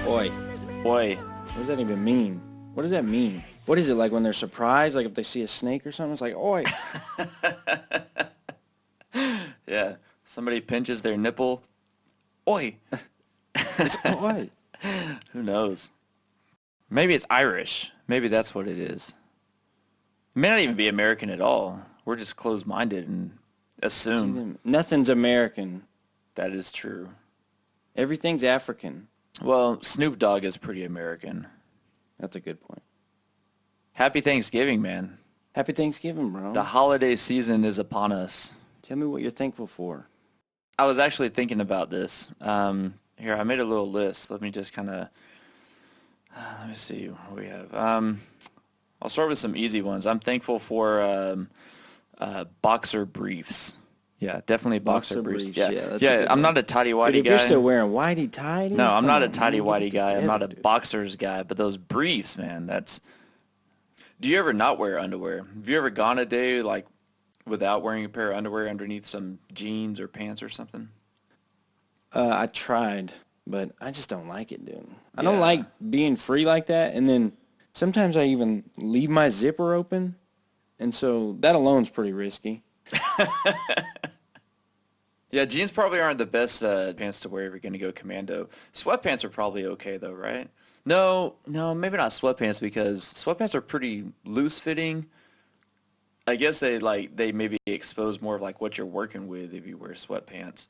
Oi. Boy. What does that even mean? What does that mean? What is it, like when they're surprised, like if they see a snake or something? It's like, oi. Yeah. Somebody pinches their nipple. Oi. It's oi. Who knows? Maybe it's Irish. Maybe that's what it is. It may not even be American at all. We're just closed-minded and assume. Nothing's American. That is true. Everything's African. Well, Snoop Dogg is pretty American. That's a good point. Happy Thanksgiving, man. Happy Thanksgiving, bro. The holiday season is upon us. Tell me what you're thankful for. I was actually thinking about this. Here, I made a little list. Let me just kind of, let me see what we have. I'll start with some easy ones. I'm thankful for boxer briefs. Yeah, definitely boxer briefs. Yeah, I'm not a tighty-whitey guy. If you're still wearing whitey-tighties? No, I'm not a tighty-whitey guy. I'm not a boxers guy. But those briefs, man, that's... Do you ever not wear underwear? Have you ever gone a day, like, without wearing a pair of underwear underneath some jeans or pants or something? I tried, but I just don't like it, dude. I don't like being free like that, and then sometimes I even leave my zipper open, and so that alone's pretty risky. Yeah, jeans probably aren't the best pants to wear if you're going to go commando. Sweatpants are probably okay, though, right? No, maybe not sweatpants, because sweatpants are pretty loose-fitting. I guess they maybe expose more of like what you're working with if you wear sweatpants.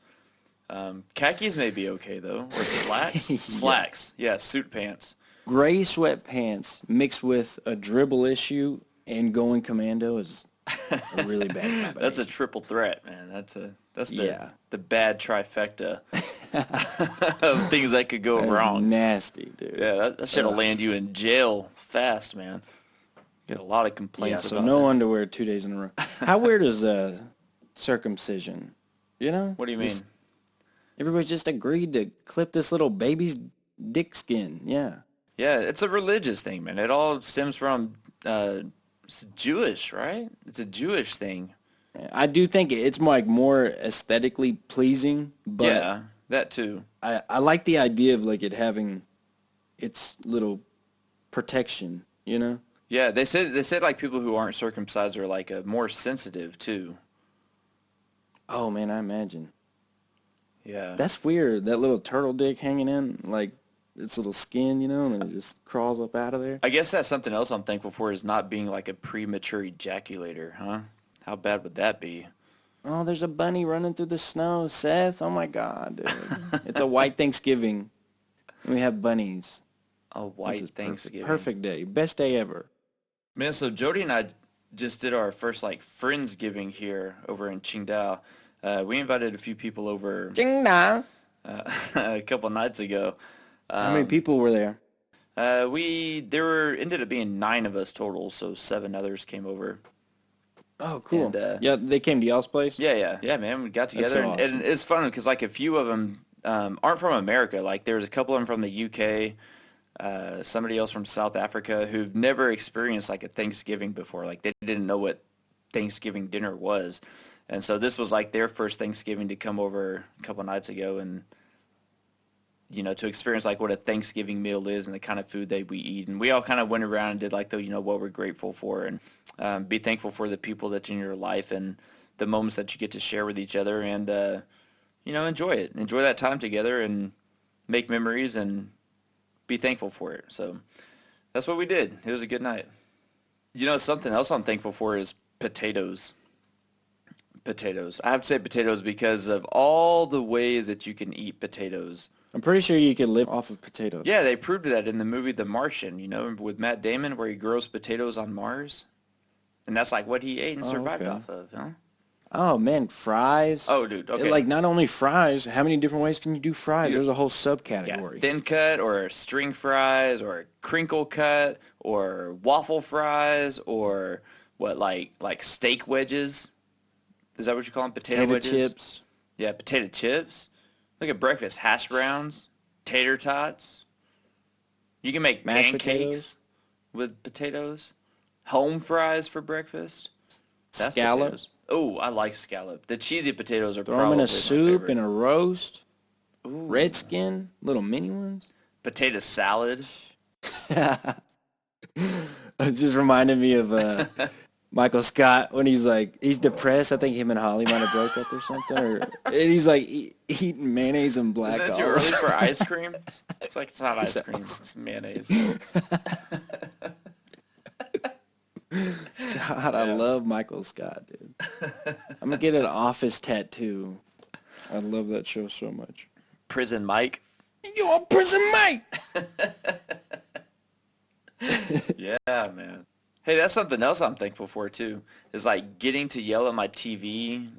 Khakis may be okay, though. Or slacks? Slacks. Yeah, suit pants. Gray sweatpants mixed with a dribble issue and going commando is a really bad combination. That's a triple threat, man. That's the bad trifecta of things that could go wrong. Nasty, dude. Yeah, that shit'll land you in jail fast, man. Get a lot of complaints. So no underwear 2 days in a row. How weird is circumcision? You know? What do you mean? Everybody just agreed to clip this little baby's dick skin. Yeah. Yeah, it's a religious thing, man. It all stems from it's Jewish, right? It's a Jewish thing. I do think it's like more aesthetically pleasing, but yeah, that too. I like the idea of like it having its little protection, you know? Yeah, they said like people who aren't circumcised are like more sensitive too. Oh man, I imagine. Yeah. That's weird. That little turtle dick hanging in, like its little skin, you know, and then it just crawls up out of there. I guess that's something else I'm thankful for, is not being like a premature ejaculator, huh? How bad would that be? Oh, there's a bunny running through the snow, Seth. Oh my God, dude. It's a white Thanksgiving. We have bunnies. A white Thanksgiving. Perfect day. Best day ever. Man, so Jody and I just did our first like Friendsgiving here over in Qingdao. We invited a few people over Qingdao. A couple nights ago. How many people were there? There ended up being 9 of us total, so 7 others came over. Oh, cool. And, yeah, they came to y'all's place? Yeah, man. We got together, so awesome. And it's fun because like a few of them aren't from America. Like there's a couple of them from the UK, somebody else from South Africa who've never experienced like a Thanksgiving before. Like they didn't know what Thanksgiving dinner was. And so this was like their first Thanksgiving to come over a couple nights ago and, you know, to experience like what a Thanksgiving meal is and the kind of food that we eat. And we all kind of went around and did like what we're grateful for, and be thankful for the people that's in your life and the moments that you get to share with each other, and, enjoy it. Enjoy that time together and make memories and be thankful for it. So that's what we did. It was a good night. You know, something else I'm thankful for is potatoes. Potatoes. I have to say potatoes because of all the ways that you can eat potatoes. I'm pretty sure you could live off of potatoes. Yeah, they proved that in the movie The Martian, with Matt Damon, where he grows potatoes on Mars. And that's like what he ate and survived off of, huh? Oh, man, fries. Oh, dude, okay. Like, not only fries, how many different ways can you do fries? There's a whole subcategory. Yeah, thin cut or string fries or crinkle cut or waffle fries or what, like steak wedges? Is that what you call them? Potato wedges? Chips. Yeah, potato chips. Look at breakfast. Hash browns, tater tots. You can make mashed pancakes potatoes with potatoes. Home fries for breakfast. That's scallops. Oh, I like scallop. The cheesy potatoes are Throw probably them in my a soup favorite. and a roast. Ooh. Redskin, little mini ones. Potato salad. It just reminded me of Michael Scott when he's depressed. I think him and Holly might have broke up or something. And he's like eating mayonnaise and black Is that too olives. early for ice cream? It's like, it's not ice cream. It's mayonnaise. God, I love Michael Scott, dude. I'm gonna get an Office tattoo. I love that show so much. Prison Mike. You're Prison Mike. Yeah, man. Hey, that's something else I'm thankful for too. Is like getting to yell at my TV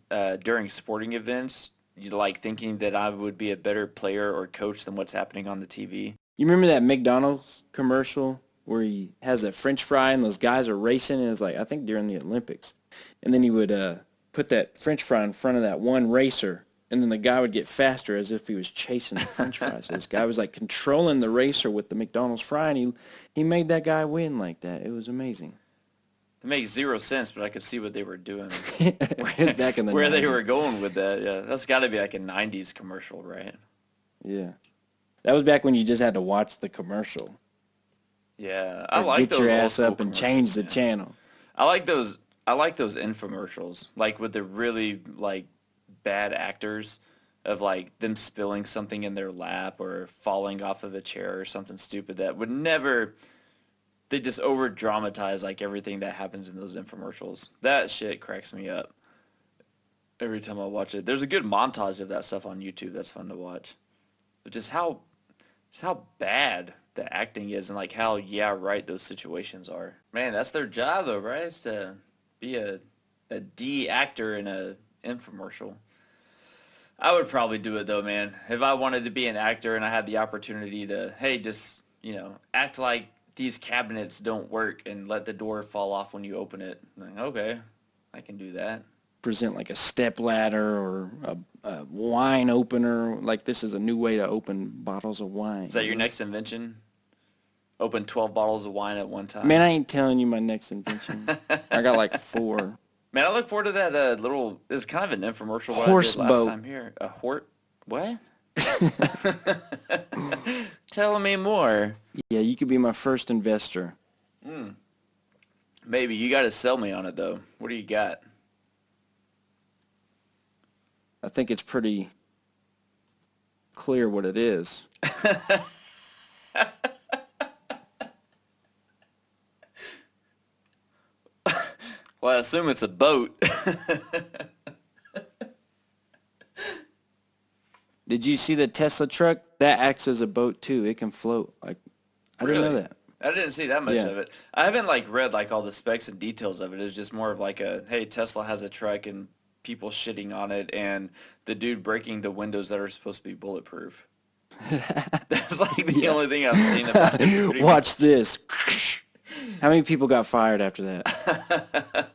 during sporting events. You like thinking that I would be a better player or coach than what's happening on the TV. You remember that McDonald's commercial where he has a French fry and those guys are racing, and it's like, I think during the Olympics, and then he would put that French fry in front of that one racer, and then the guy would get faster as if he was chasing the French fry. So this guy was like controlling the racer with the McDonald's fry, and he made that guy win like that. It was amazing. It makes zero sense, but I could see what they were doing. Back in the where 90s. they were going with that. Yeah, that's got to be like a '90s commercial, right? Yeah, that was back when you just had to watch the commercial. Yeah, I Or like get those your old ass school up and change the commercials, man. channel. I like those. I like those infomercials, like with the really like bad actors, of like them spilling something in their lap or falling off of a chair or something stupid that would never. They just over dramatize like everything that happens in those infomercials. That shit cracks me up every time I watch it. There's a good montage of that stuff on YouTube that's fun to watch. But just how bad the acting is and like how right those situations are. Man, that's their job though, right? Is to be a D actor in a infomercial. I would probably do it though, man. If I wanted to be an actor and I had the opportunity to, hey, just, act like these cabinets don't work and let the door fall off when you open it. Like, okay, I can do that. Present like a step ladder or a wine opener. Like, this is a new way to open bottles of wine. Is that your next invention? Open 12 bottles of wine at one time? Man, I ain't telling you my next invention. I got like 4. Man, I look forward to that little, it's kind of an infomercial what Horse I did last boat. time here. What? Tell me more. Yeah, you could be my first investor. Maybe. You got to sell me on it, though. What do you got? I think it's pretty clear what it is. Well, I assume it's a boat. Did you see the Tesla truck? That acts as a boat too. It can float. Like, I didn't know Really? that. I didn't see that much Yeah. of it. I haven't read all the specs and details of it. It's just more of hey, Tesla has a truck and people shitting on it and the dude breaking the windows that are supposed to be bulletproof. That's the only thing I've seen about it. Pretty Watch this. How many people got fired after that?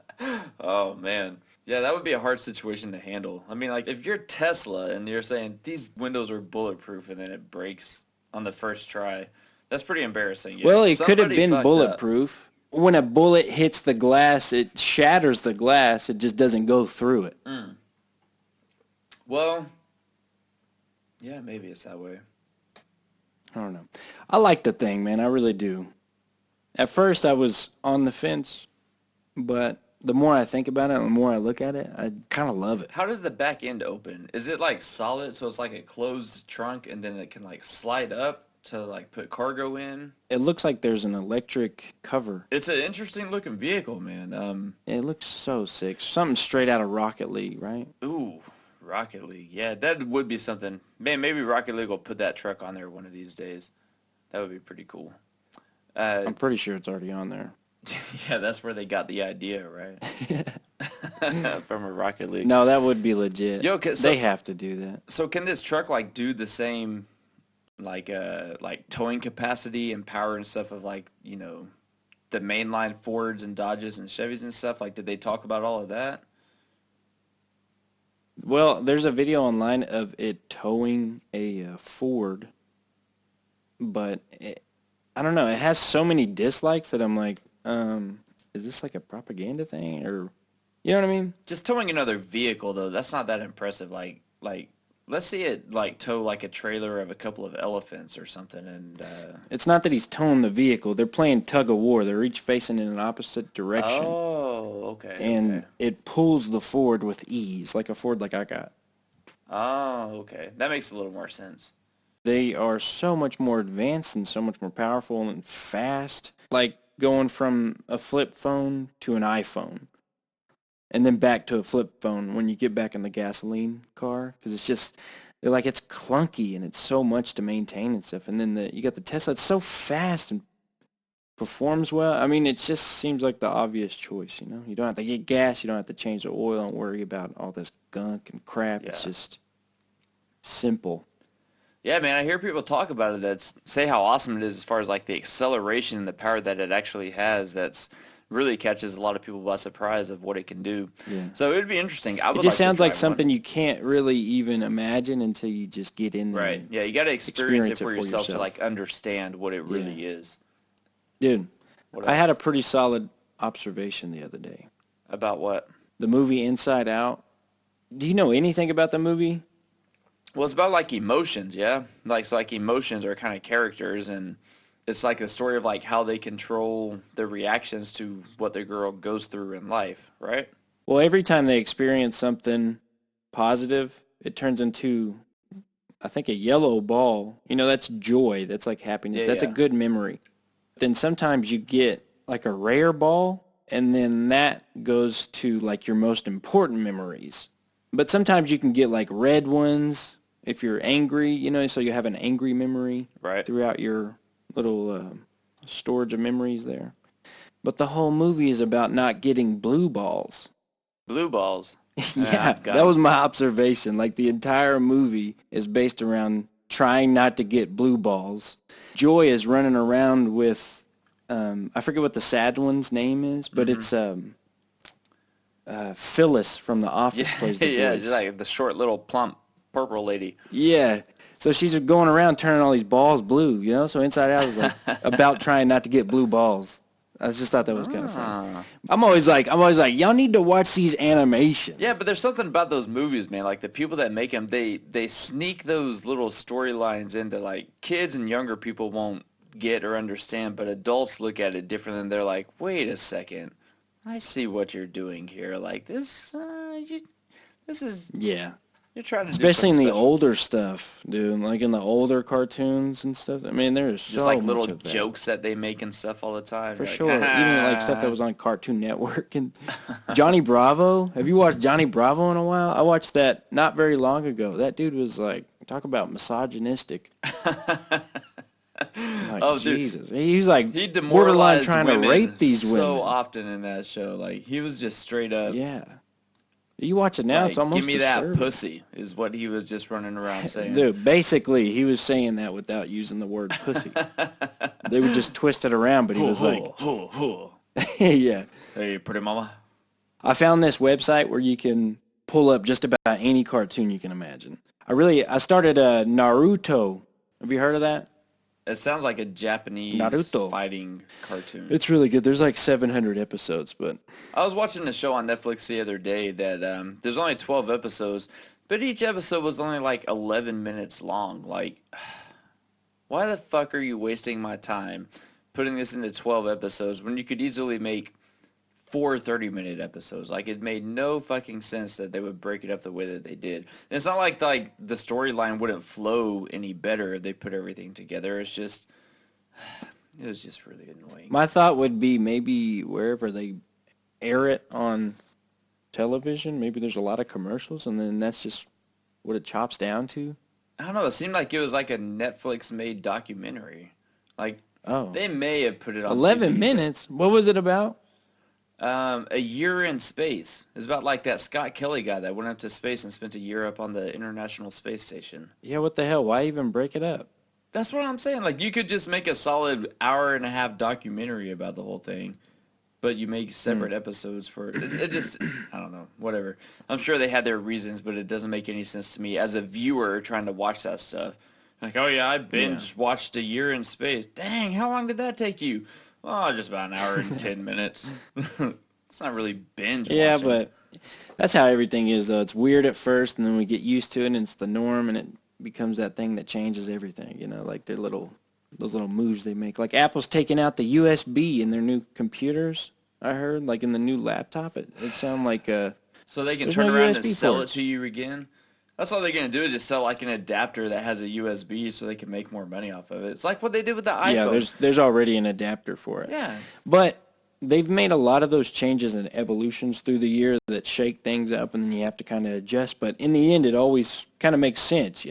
Oh, man. Yeah, that would be a hard situation to handle. I mean, if you're Tesla and you're saying these windows are bulletproof and then it breaks on the first try, that's pretty embarrassing. Yeah, Well, it could have somebody been fucked up. bulletproof. When a bullet hits the glass, it shatters the glass. It just doesn't go through it. Well, yeah, maybe it's that way. I don't know. I like the thing, man. I really do. At first, I was on the fence, but the more I think about it and the more I look at it, I kind of love it. How does the back end open? Is it solid, so it's like a closed trunk, and then it can slide up to put cargo in? It looks like there's an electric cover. It's an interesting looking vehicle, man. It looks so sick. Something straight out of Rocket League, right? Ooh, Rocket League. Yeah, that would be something. Man, maybe Rocket League will put that truck on there one of these days. That would be pretty cool. I'm pretty sure it's already on there. Yeah, that's where they got the idea, right? From a Rocket League. No, that would be legit. Yo, they have to do that. So can this truck do the same towing capacity and power and stuff of the mainline Fords and Dodges and Chevys and stuff? Did they talk about all of that? Well, there's a video online of it towing a Ford, but I don't know. It has so many dislikes that I'm like, is this a propaganda thing, or you know what I mean? Just towing another vehicle though, that's not that impressive. Let's see it like tow like a trailer of a couple of elephants or something, and It's not that he's towing the vehicle. They're playing tug of war. They're each facing in an opposite direction. oh, okay, And okay. it pulls the Ford with ease, like a Ford like I got. Oh, okay. That makes a little more sense. They are so much more advanced and so much more powerful and fast. Like going from a flip phone to an iPhone. And then back to a flip phone when you get back in the gasoline car. Because it's just, they're like, it's clunky and it's so much to maintain and stuff. And then you got the Tesla, it's so fast and performs well. I mean, it just seems like the obvious choice, you know? You don't have to get gas, you don't have to change the oil and worry about all this gunk and crap. Yeah. It's just simple. Yeah, man, I hear people talk about it that say how awesome it is as far as like the acceleration and the power that it actually has. That's really catches a lot of people by surprise of what it can do. Yeah. So it would be interesting. I would It just like sounds to like try something one. you can't really even imagine until you just get in there. Right. and Yeah, you got to experience it for yourself to like understand what it really Yeah. is. Dude, What I had a else? pretty solid observation the other day. About what? The movie Inside Out. Do you know anything about the movie? Well, it's about like emotions, yeah. Like so like emotions are kind of characters, and it's like a story of like how they control their reactions to what the girl goes through in life, right? Well, every time they experience something positive, it turns into, I think, a yellow ball. You know, that's joy. That's like happiness. Yeah, That's a yeah. good memory. Then sometimes you get like a rare ball, and then that goes to like your most important memories. But sometimes you can get like red ones if you're angry, you know, so you have an angry memory Right. throughout your little storage of memories there. But the whole movie is about not getting blue balls. Blue balls. Yeah, I've got that was my observation. Like the entire movie is based around trying not to get blue balls. Joy is running around with, I forget what the sad one's name is, but it's Phyllis from The Office plays the yeah, voice. just like the short little plump purple lady. Yeah. So she's going around turning all these balls blue, you know? So Inside Out is like about trying not to get blue balls. I just thought that was kind of funny. I'm always like, y'all need to watch these animations. Yeah, but there's something about those movies, man. Like the people that make them, they sneak those little storylines into like kids and younger people won't get or understand, but adults look at it different and they're like, wait a second, I see what you're doing here. Like this, this is Yeah. you're trying to Especially do in the something special. older stuff, dude. Like in the older cartoons and stuff. I mean, there's Just so like much little of that. jokes that they make and stuff all the time. For You're sure. like, Even like stuff that was on Cartoon Network. And Johnny Bravo. Have you watched Johnny Bravo in a while? I watched that not very long ago. That dude was like, talk about misogynistic. Like, Oh, dude. Jesus. He was like He borderline demoralized trying to women rape these women. so often in that show. Like he was just straight up. Yeah. You watch it now, Like, it's almost give me disturbing. that pussy is what he was just running around saying. Dude, basically, he was saying that without using the word pussy. They would just twist it around, but he was like, yeah. Hey, pretty mama. I found this website where you can pull up just about any cartoon you can imagine. I started Naruto. Have you heard of that? It sounds like a Japanese Naruto. fighting cartoon. It's really good. There's like 700 episodes, but I was watching a show on Netflix the other day that there's only 12 episodes, but each episode was only like 11 minutes long. Like, why the fuck are you wasting my time putting this into 12 episodes when you could easily make 4 30-minute episodes? Like, it made no fucking sense that they would break it up the way that they did. And it's not like the storyline wouldn't flow any better if they put everything together. It's just, it was just really annoying. my thought would be maybe wherever they air it on television, maybe there's a lot of commercials, and then that's just what it chops down to. I don't know. It seemed like it was like a Netflix-made documentary. Like, Oh. they may have put it on 11 TV, but, minutes? What was it about? A year in space. It's about like that Scott Kelly guy that went up to space and spent a year up on the International Space Station. Yeah, what the hell? Why even break it up? That's what I'm saying. Like, you could just make a solid hour and a half documentary about the whole thing, but you make separate episodes for it. It just, I don't know, whatever. I'm sure they had their reasons, but it doesn't make any sense to me as a viewer trying to watch that stuff. Like, oh yeah, I binge watched A Year in Space. Dang, how long did that take you? Oh, just about an hour and 10 minutes. It's not really binge Yeah, watching. but That's how everything is, though. It's weird at first, and then we get used to it, and it's the norm, and it becomes that thing that changes everything. Like those little moves they make. Like Apple's taking out the USB in their new computers. I heard, like in the new laptop, it sounded like So they can there's turn no around USB and sell ports. it to you again. That's all they're gonna do is just sell like an adapter that has a USB, so they can make more money off of it. It's like what they did with the iPhone. Yeah, there's already an adapter for it. Yeah. But they've made a lot of those changes and evolutions through the year that shake things up, and then you have to kind of adjust. But in the end, it always kind of makes sense.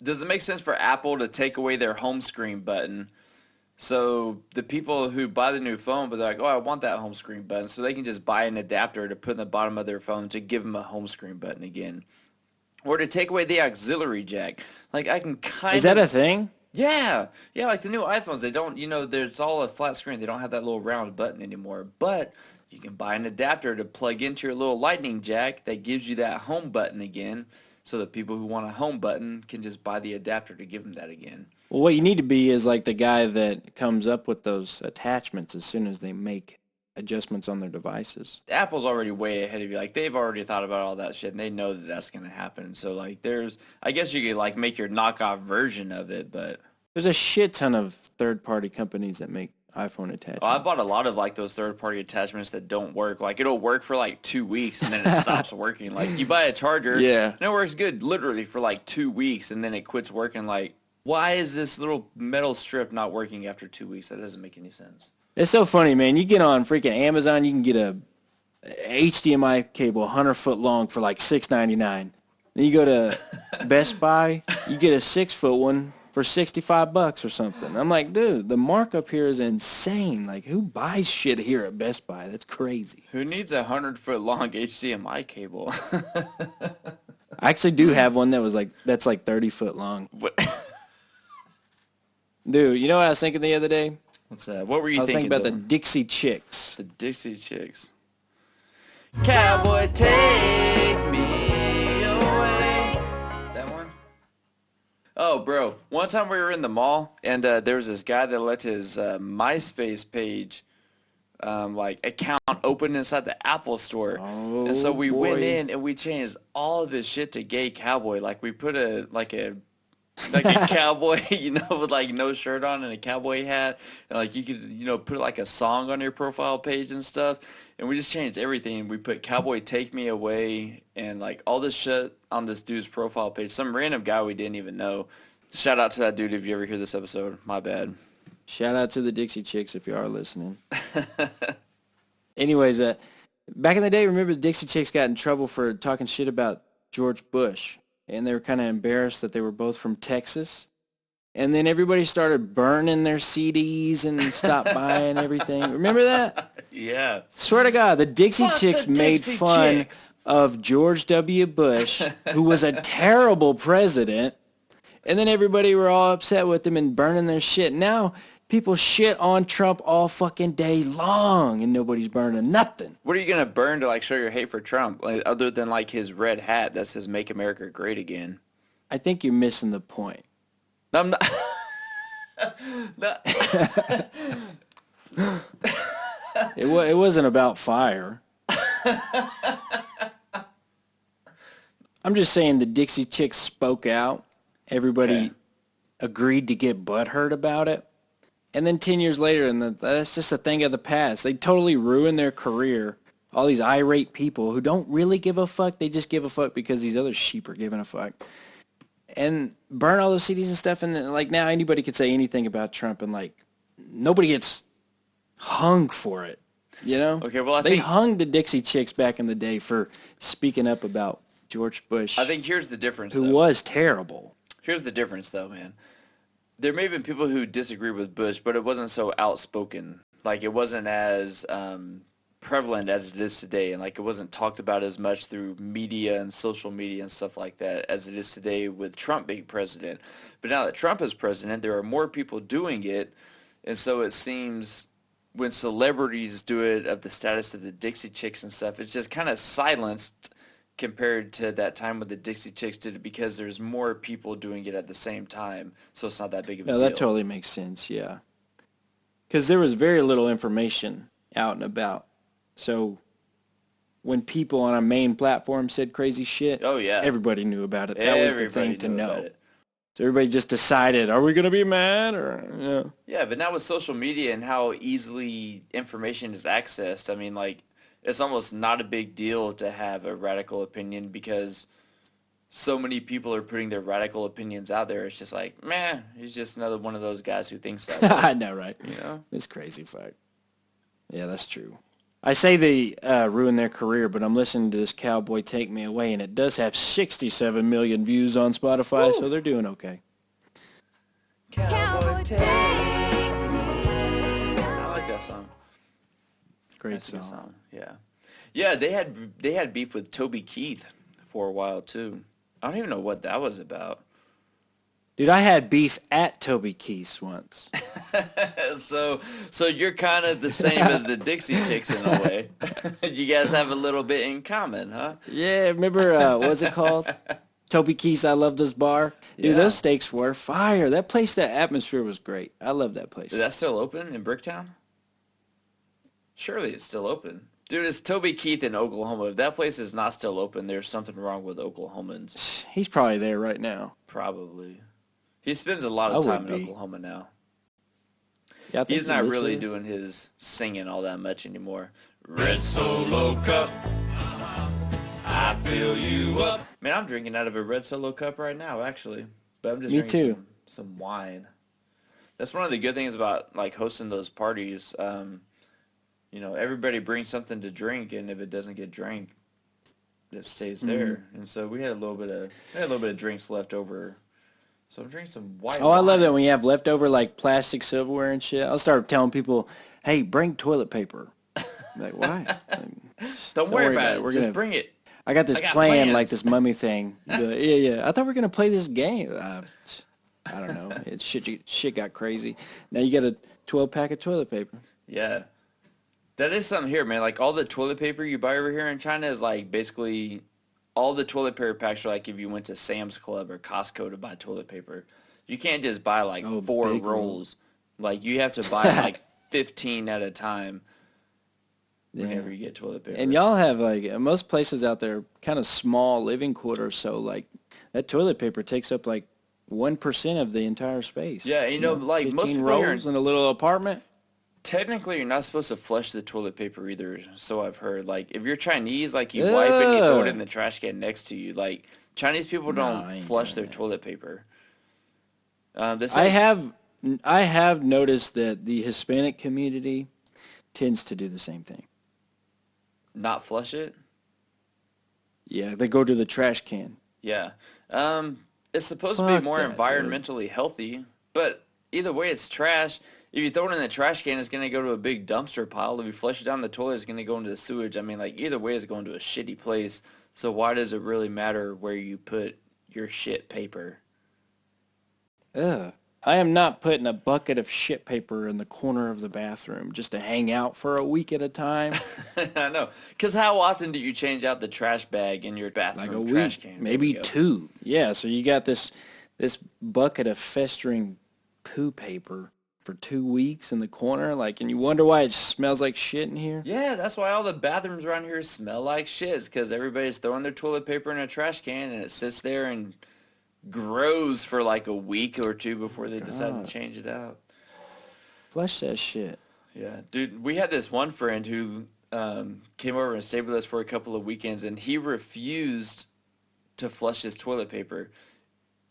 Does it make sense for Apple to take away their home screen button? So the people who buy the new phone, but they're like, oh, I want that home screen button, so they can just buy an adapter to put in the bottom of their phone to give them a home screen button again. Or to take away the auxiliary jack. Like, I can kind of... Is that a thing? Yeah. Yeah, like the new iPhones, they don't, there's all a flat screen. They don't have that little round button anymore. But you can buy an adapter to plug into your little lightning jack that gives you that home button again. So that people who want a home button can just buy the adapter to give them that again. Well, what you need to be is like the guy that comes up with those attachments as soon as they make adjustments on their devices. Apple's already way ahead of you. Like, they've already thought about all that shit, and they know that that's going to happen. So, like, I guess you could, like, make your knockoff version of it, but... There's a shit ton of third-party companies that make iPhone attachments. I bought a lot of, like, those third-party attachments that don't work. Like, it'll work for, like, 2 weeks, and then it stops working. Like, you buy a charger, yeah, and it works good literally for, like, 2 weeks, and then it quits working. Like, why is this little metal strip not working after 2 weeks? That doesn't make any sense. It's so funny, man. You get on freaking Amazon, you can get a HDMI cable 100 foot long for like $6.99. Then you go to Best Buy, you get a 6-foot one for $65 or something. I'm like, dude, the markup here is insane. Like, who buys shit here at Best Buy? That's crazy. Who needs a 100-foot long HDMI cable? I actually do have one that's like 30 foot long. What? Dude, you know what I was thinking the other day? What's that? What were you I was thinking about Dylan? the Dixie Chicks. The Dixie Chicks. Cowboy, take me away. That one? Oh, bro. One time we were in the mall, and there was this guy that let his MySpace page account open inside the Apple store. Oh, and so we boy. went in, and we changed all of his shit to gay cowboy. Like, we put a cowboy, with like no shirt on and a cowboy hat, and like you could, put like a song on your profile page and stuff. And we just changed everything. We put "Cowboy Take Me Away" and like all this shit on this dude's profile page. Some random guy we didn't even know. Shout out to that dude if you ever hear this episode. My bad. Shout out to the Dixie Chicks if you are listening. Anyways, back in the day, remember the Dixie Chicks got in trouble for talking shit about George Bush. And they were kind of embarrassed that they were both from Texas. And then everybody started burning their CDs and stopped buying everything. Remember that? Yeah. Swear to God, the Dixie Chicks made Dixie fun Chicks. of George W. Bush, who was a terrible president. And then everybody were all upset with him and burning their shit. Now people shit on Trump all fucking day long, and nobody's burning nothing. What are you gonna burn to like show your hate for Trump, like, other than like his red hat that says "Make America Great Again"? I think you're missing the point. No, I'm not. No. It wasn't about fire. I'm just saying the Dixie Chicks spoke out. Everybody agreed to get butthurt about it. And then 10 years later, and that's just a thing of the past. They totally ruined their career. All these irate people who don't really give a fuck. They just give a fuck because these other sheep are giving a fuck. And burn all those CDs and stuff. And like now anybody could say anything about Trump, and like nobody gets hung for it. Okay, well, they hung the Dixie Chicks back in the day for speaking up about George Bush. I think here's the difference, who was terrible. Here's the difference, though, man. There may have been people who disagree with Bush, but it wasn't so outspoken. Like, it wasn't as prevalent as it is today, and like it wasn't talked about as much through media and social media and stuff like that as it is today with Trump being president. But now that Trump is president, there are more people doing it, and so it seems when celebrities do it of the status of the Dixie Chicks and stuff, it's just kind of silenced compared to that time when the Dixie Chicks did it, because there's more people doing it at the same time, so it's not that big of a deal. No, that totally makes sense, yeah. Because there was very little information out and about. So when people on a main platform said crazy shit, Oh, yeah. everybody knew about it. That was the Everybody thing to knew know. about it. So everybody just decided, are we going to be mad? Or Yeah, but now with social media and how easily information is accessed, I mean, like, it's almost not a big deal to have a radical opinion because so many people are putting their radical opinions out there. It's just like, man, he's just another one of those guys who thinks that way. I know, right? You know? It's crazy fact. Yeah, that's true. I say they ruined their career, but I'm listening to this Cowboy Take Me Away, and it does have 67 million views on Spotify, so they're doing okay. Cowboy Take Me. I like that song. Great That's a good song. Yeah. Yeah, they had beef with Toby Keith for a while too. I don't even know what that was about. Dude, I had beef at Toby Keith's once. So you're kind of the same as the Dixie Chicks in a way. You guys have a little bit in common, huh? Yeah, remember, what was it called? Toby Keith's I Love This Bar. Dude, Yeah. those steaks were fire. That place, that atmosphere was great. I love that place. Is that still open in Bricktown? Surely it's still open. Dude, it's Toby Keith in Oklahoma. If that place is not still open, there's something wrong with Oklahomans. He's probably there right now. Probably. He spends a lot I of would time in be. Oklahoma now. Yeah, I think He's he not lives really there. doing his singing all that much anymore. Red Solo Cup, I fill you up. Man, I'm drinking out of a red Solo cup right now, actually. But I'm just Me drinking too. some wine. That's one of the good things about like hosting those parties. You know, everybody brings something to drink, and if it doesn't get drank, it stays there. And so we had a little bit of drinks left over. So I'm drinking some white Oh, I love wine. that when you have leftover like plastic silverware and shit. I'll start telling people, "Hey, bring toilet paper." I'm like, why? Don't worry about it. We're Just gonna. bring it. I got this I got plan, plans. like this mummy thing. You'd be like, yeah. I thought we were gonna play this game. I don't know. Shit got crazy. Now you got a 12-pack of toilet paper. Yeah. That is something here, man. Like all the toilet paper you buy over here in China is like basically all the toilet paper packs are like if you went to Sam's Club or Costco to buy toilet paper. You can't just buy like Oh, 4 big rolls. Like you have to buy like 15 at a time whenever you get toilet paper. And y'all have like most places out there, kind of small living quarters. So like that toilet paper takes up like 1% of the entire space. Yeah, you know, like most 15 people here rolls in a little apartment. technically, you're not supposed to flush the toilet paper either, so I've heard. Like, if you're Chinese, like, you wipe and you throw it in the trash can next to you. Like, Chinese people don't I ain't flush doing their that. toilet paper. I have noticed that the Hispanic community tends to do the same thing. Not flush it? Yeah, they go to the trash can. Yeah. It's supposed to be Fuck more that, dude. environmentally healthy, but either way, it's trash. If you throw it in the trash can, it's going to go to a big dumpster pile. If you flush it down the toilet, it's going to go into the sewage. I mean, like, either way, it's going to a shitty place. So why does it really matter where you put your shit paper? Ugh. I am not putting a bucket of shit paper in the corner of the bathroom just to hang out for a week at a time. I know. Because how often do you change out the trash bag in your bathroom Like a trash week, can? There maybe we go. 2. Yeah, so you got this bucket of festering poo paper for 2 weeks in the corner, like, and you wonder why it smells like shit in here. Yeah, that's why all the bathrooms around here smell like shit. Because everybody's throwing their toilet paper in a trash can, and it sits there and grows for like a week or 2 before they decide to change it out. Flush that shit. Yeah, dude, we had this one friend who came over and stayed with us for a couple of weekends, and he refused to flush his toilet paper.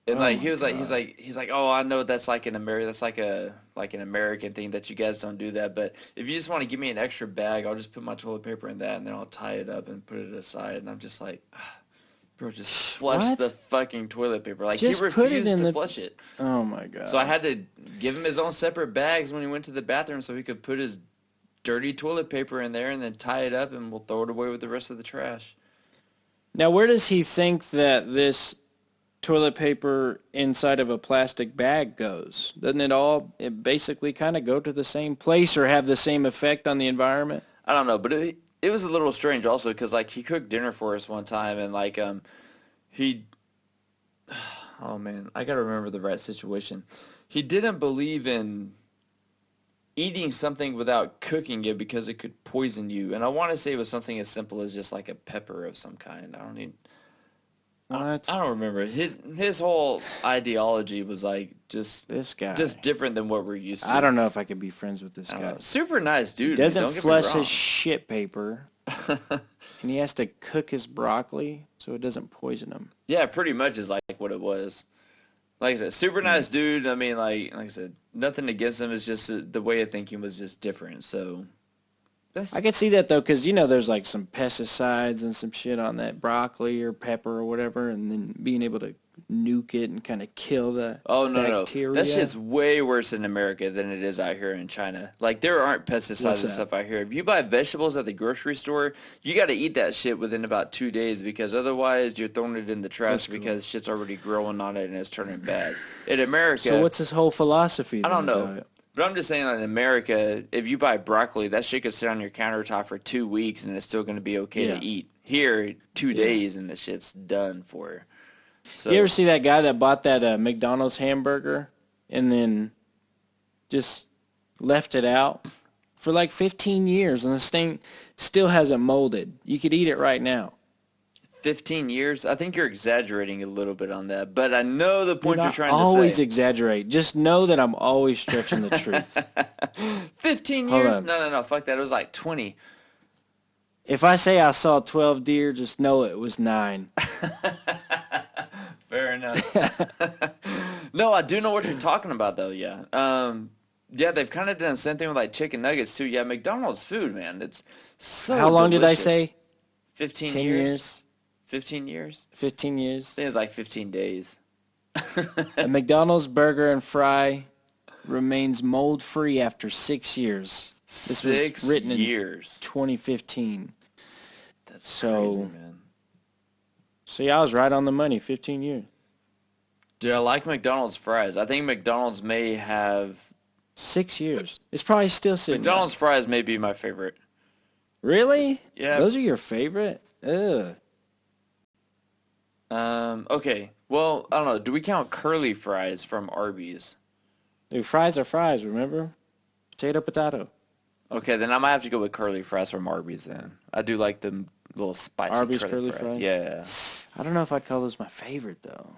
And like he's like, oh, I know that's like an American thing that you guys don't do that. But if you just want to give me an extra bag, I'll just put my toilet paper in that, and then I'll tie it up and put it aside. And I'm just like, bro, just flush What? the fucking toilet paper. Like Just he put it refused in to the- flush it. Oh my god. So I had to give him his own separate bags when he went to the bathroom so he could put his dirty toilet paper in there and then tie it up, and we'll throw it away with the rest of the trash. Now, where does he think that this toilet paper inside of a plastic bag goes? Doesn't it basically kind of go to the same place or have the same effect on the environment? I don't know, but it was a little strange also because like he cooked dinner for us one time, and like he, oh man, I gotta remember the right situation. He didn't believe in eating something without cooking it because it could poison you. And I want to say it was something as simple as just like a pepper of some kind. What? I don't remember. His whole ideology was like just This guy. just different than what we're used to. I don't know if I could be friends with this I don't guy. know. Super nice dude. He doesn't don't get me flush wrong. his shit paper. And he has to cook his broccoli so it doesn't poison him. Yeah, pretty much is like what it was. Like I said, super nice dude. I mean, like I said, nothing against him. It's just the way of thinking was just different. So I could see that, though, because, there's, like, some pesticides and some shit on that broccoli or pepper or whatever, and then being able to nuke it and kind of kill the bacteria. That shit's way worse in America than it is out here in China. Like, there aren't pesticides and stuff out here. If you buy vegetables at the grocery store, you got to eat that shit within about 2 days because otherwise you're throwing it in the trash because shit's already growing on it and it's turning bad. In America... So what's his whole philosophy? I don't know. But I'm just saying that in America, if you buy broccoli, that shit could sit on your countertop for 2 weeks and it's still going to be okay to eat. Here, 2 days and the shit's done for you. So, you ever see that guy that bought that McDonald's hamburger and then just left it out for like 15 years and this thing still hasn't molded? You could eat it right now. 15 years? I think you're exaggerating a little bit on that, but I know the point you're trying to say. I always exaggerate. Just know that I'm always stretching the truth. 15 years? No, fuck that. It was like 20. If I say I saw 12 deer, just know it was 9. Fair enough. No, I do know what you're talking about, though, yeah. Yeah, they've kind of done the same thing with, like, chicken nuggets, too. Yeah, McDonald's food, man. It's so How long delicious. did I say? 15 10 years. 15 years? 15 years. I think it's like 15 days. A McDonald's burger and fry remains mold-free after 6 years. This was written in 2015. That's crazy, man. So, yeah, I was right on the money, 15 years. Dude, I like McDonald's fries. I think McDonald's may have... 6 years. It's probably still sitting McDonald's fries may be my favorite. Really? Yeah. Those are your favorite? Ugh. Okay. Well, I don't know. Do we count curly fries from Arby's? Dude, fries are fries, remember? Potato, potato. Okay, then I might have to go with curly fries from Arby's then. I do like the little spicy Arby's curly fries? Yeah. I don't know if I'd call those my favorite, though.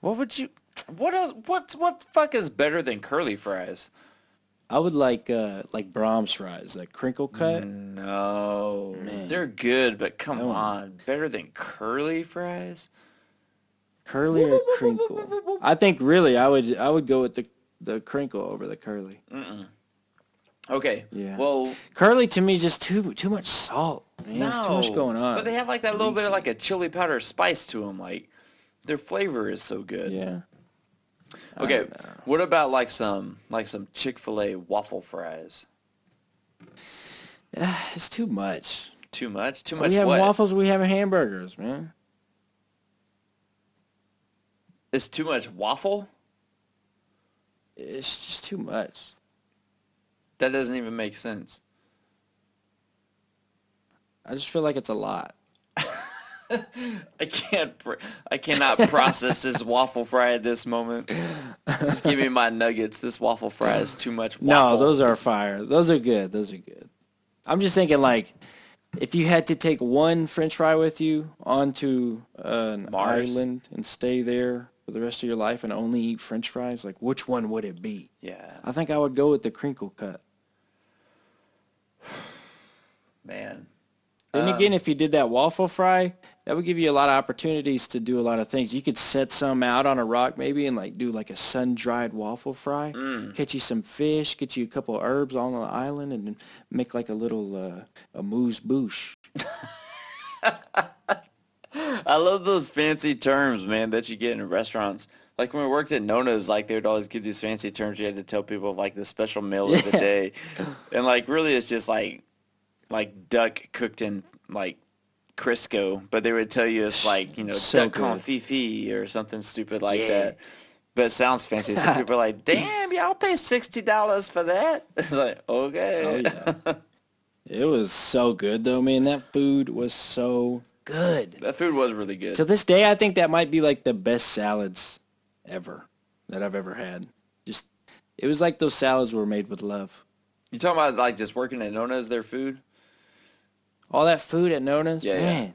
What would you... What else? What the fuck is better than curly fries? I would like Brahms fries, like crinkle cut. No. Man. They're good, but come on. Better than curly fries? Curly or crinkle? I think really I would go with the crinkle over the curly. Okay. Yeah. Well, curly to me is just too much salt. Man, there's too much going on. But they have like that little bit of like a chili powder spice to them. Like their flavor is so good. Yeah. Okay. What about like some Chick-fil-A waffle fries? It's too much. Too much? Too much We have what? waffles, we have hamburgers, man. It's too much waffle? It's just too much. That doesn't even make sense. I just feel like it's a lot. I cannot process this waffle fry at this moment. Just give me my nuggets. This waffle fry is too much waffle. No, those are fire. Those are good. Those are good. I'm just thinking like if you had to take one French fry with you onto an island and stay there for the rest of your life and only eat French fries, like which one would it be? Yeah. I think I would go with the crinkle cut. Man. Then again, if you did that waffle fry, that would give you a lot of opportunities to do a lot of things. You could set some out on a rock maybe and like do like a sun-dried waffle fry. Catch you some fish, get you a couple of herbs on the island, and then make like a little amuse-bouche. I love those fancy terms, man, that you get in restaurants. Like when we worked at Nona's, like they would always give these fancy terms. You had to tell people like the special meal of the day, and like really it's just like duck cooked in like Crisco, but they would tell you it's like, you know, So duck good. confit or something stupid like that. But it sounds fancy. So people are like, damn, y'all pay $60 for that? It's like, okay. Oh, yeah. It was so good, though, man. That food was so good. That food was really good. To this day, I think that might be like the best salads ever that I've ever had. Just It was like those salads were made with love. You talking about like just working at Nona's their food? All that food at Nona's, Yeah, man.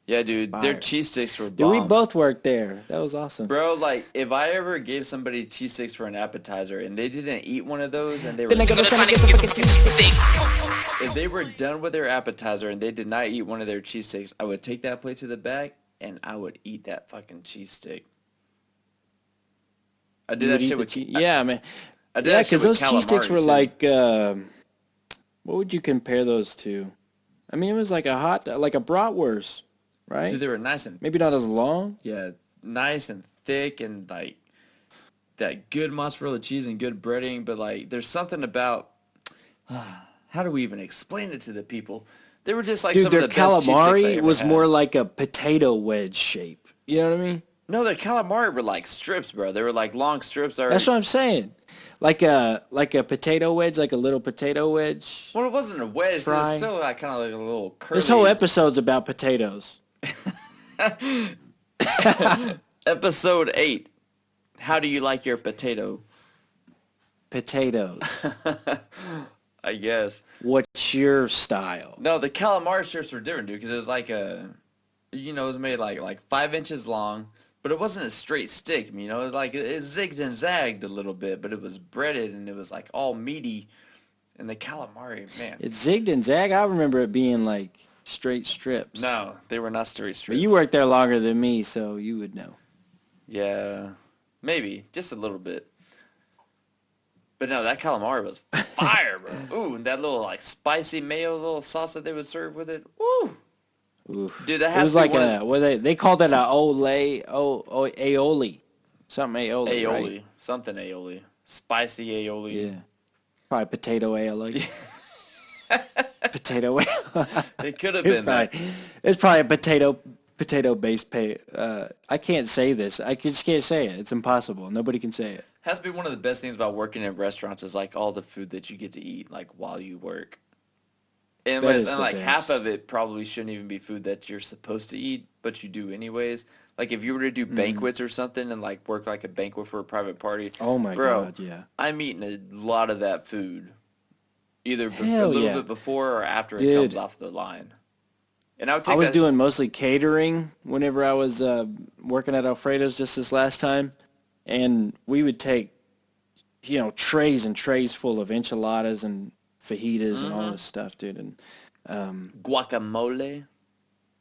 Yeah, dude, their Fire. cheese sticks were Dude, we bomb. both worked there. That was awesome. Bro, like, if I ever gave somebody cheese sticks for an appetizer and they didn't eat one of those and they were... If they were done with their appetizer and they did not eat one of their cheese sticks, I would take that plate to the back and I would eat that fucking cheese stick. I did that shit with... Yeah, man. I did Yeah, that shit because with those cheese sticks calamari, were too. like... what would you compare those to? I mean, it was like a bratwurst, right? Dude, they were nice and... Maybe not as long. Yeah, nice and thick and, like, that good mozzarella cheese and good breading, but, like, there's something about... how do we even explain it to the people? They were just, like, Dude, some their of the best cheese sticks I calamari ever was had. more like a potato wedge shape. You know what I mean? No, their calamari were like strips, bro. They were like long strips. That's what I'm saying. Like a potato wedge, like a little potato wedge. Well, it wasn't a wedge. It Fry. was still like kind of like a little curly. This whole episode's about potatoes. Episode 8. How do you like your potato? Potatoes. I guess. What's your style? No, the calamari strips were different, dude, because it was like it was made like 5 inches long, but it wasn't a straight stick. You know, like it zigged and zagged a little bit, but it was breaded and it was like all meaty. And the calamari, man. It zigged and zagged. I remember it being like straight strips. No, they were not straight But strips. you worked there longer than me, so you would know. Yeah, maybe just a little bit. But no, that calamari was fire, bro. Ooh, and that little like spicy mayo little sauce that they would serve with it. Woo! Oof. Dude, that It has was to be like one of they called it a aioli. Something aioli, aioli, right? something aioli, spicy aioli. Yeah. Probably potato aioli. Potato aioli. It could have been that. It's probably a potato-based pay. I can't say this. I just can't say it. It's impossible. Nobody can say it. Has to be one of the best things about working in restaurants is like all the food that you get to eat like while you work. And, That is and the like half best. of it probably shouldn't even be food that you're supposed to eat, but you do anyways. Like if you were to do banquets or something and like work like a banquet for a private party. Oh my bro, God, yeah. I'm eating a lot of that food. Either a Hell little yeah. bit before or after it Dude. comes off the line. And I would take I was that, doing mostly catering whenever I was working at Alfredo's just this last time. And we would take, trays and trays full of enchiladas and fajitas and all this stuff, dude. And guacamole.